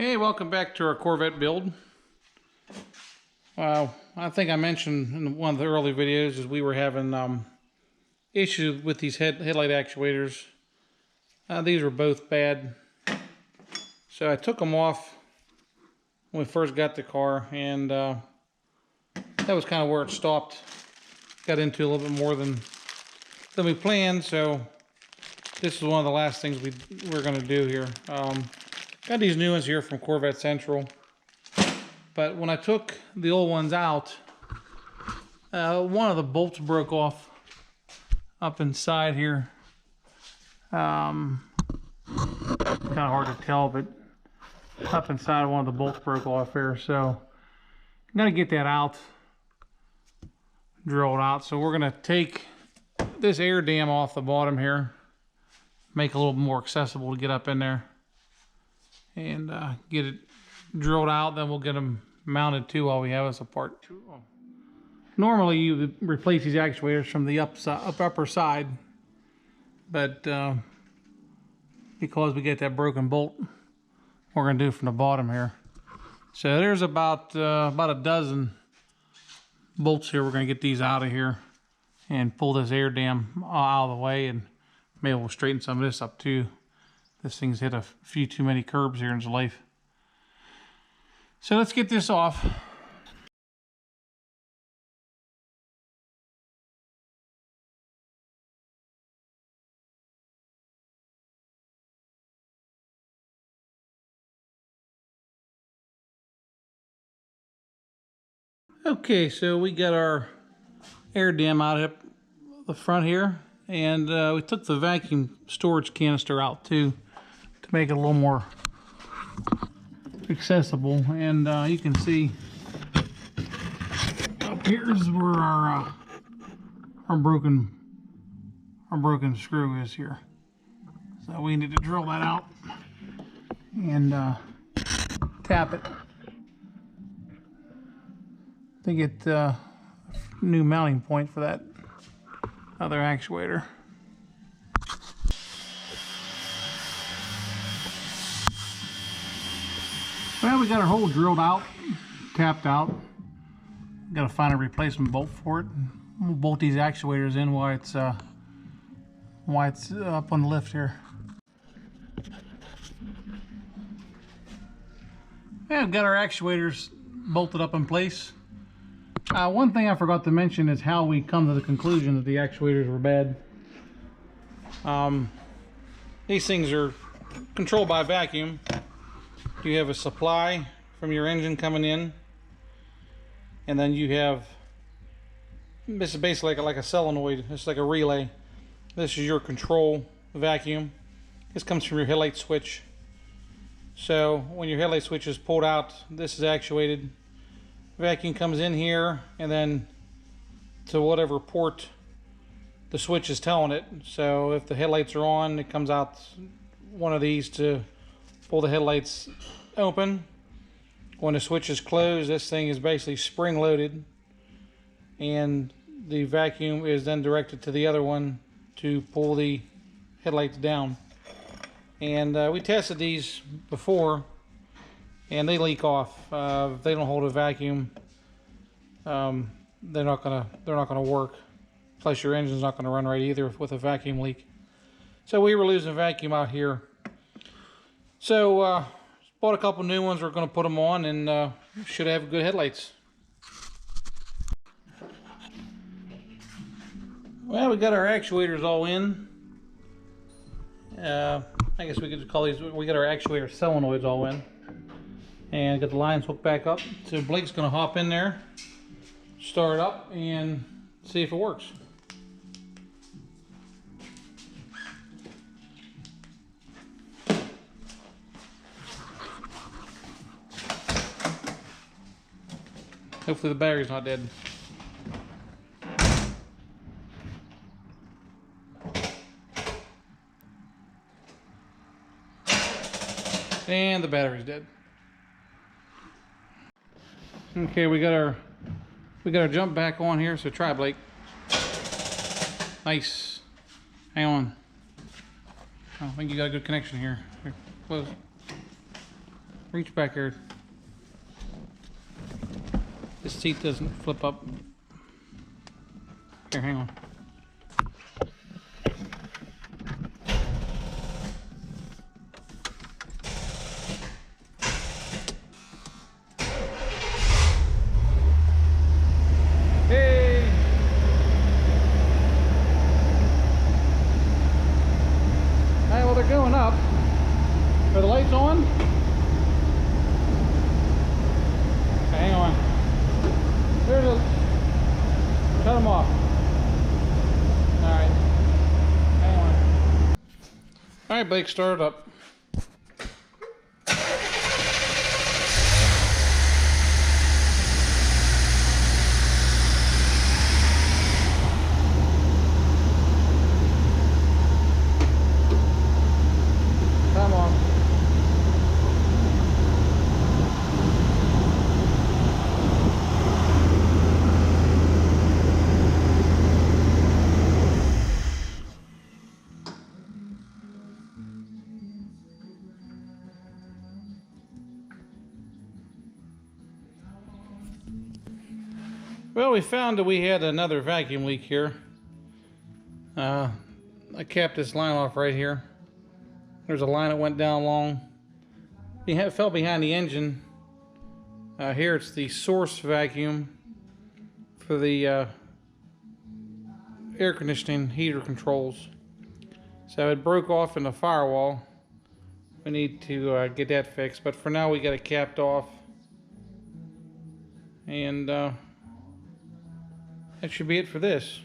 Hey, welcome back to our Corvette build. I think I mentioned in one of the early videos is we were having issues with these headlight actuators. These were both bad. So I took them off when we first got the car, and that was kind of where it stopped. Got into a little bit more than we planned, so this is one of the last things we're going to do here. Got these new ones here from Corvette Central, but when I took the old ones out, one of the bolts broke off up inside here. Kind of hard to tell, but up inside one of the bolts broke off there, so I'm gonna get that out, drilled out. So we're gonna take this air dam off the bottom here, make it a little more accessible to get up in there, and get it drilled out. Then we'll get them mounted too while we have us apart. Normally you replace these actuators from the upper side, but because we get that broken bolt, we're going to do it from the bottom here. So there's about a dozen bolts here. We're going to get these out of here and pull this air dam out of the way, and maybe we'll straighten some of this up too. This thing's hit a few too many curbs here in its life. So let's get this off. Okay, so we got our air dam out up the front here, and we took the vacuum storage canister out too to make it a little more accessible. And you can see up here is where our broken screw is here. So we need to drill that out and tap it to get a new mounting point for that other actuator. Well, we got our hole drilled out, tapped out. Got to find a replacement bolt for it. We'll bolt these actuators in while it's up on the lift here. Yeah, we've got our actuators bolted up in place. One thing I forgot to mention is how we come to the conclusion that the actuators were bad. These things are controlled by vacuum. You have a supply from your engine coming in, and then you have, this is basically like a solenoid. It's like a relay. This is your control vacuum. This comes from your headlight switch. So when your headlight switch is pulled out, this is actuated. Vacuum comes in here, and then to whatever port the switch is telling it. So if the headlights are on, it comes out one of these to pull the headlights open. When the switch is closed, this thing is basically spring loaded, and the vacuum is then directed to the other one to pull the headlights down. And we tested these before, and they leak off. If they don't hold a vacuum, they're not gonna work. Plus your engine's not gonna run right either with a vacuum leak. So we were losing vacuum out here. So bought a couple new ones. We're gonna put them on, and should have good headlights. Well, we got our actuators all in. I guess we could call these, we got our actuator solenoids all in, and got the lines hooked back up. So Blake's gonna hop in there, start it up, and see if it works. Hopefully the battery's not dead. And the battery's dead. Okay, we got our jump back on here, so try, Blake. Nice. Hang on. I think you got a good connection here. Here, close. Reach back here. This seat doesn't flip up. Here, hang on. Hey! Alright, well, they're going up. Are the lights on? Okay, hang on. There's a... Cut them off. Alright. Hang on. Alright, Blake, start it up. Come on. Well, we found that we had another vacuum leak here. I capped this line off right here. There's a line that went down long. It fell behind the engine. Here it's the source vacuum for the air conditioning heater controls. So it broke off in the firewall. We need to get that fixed, but for now we got it capped off. And that should be it for this.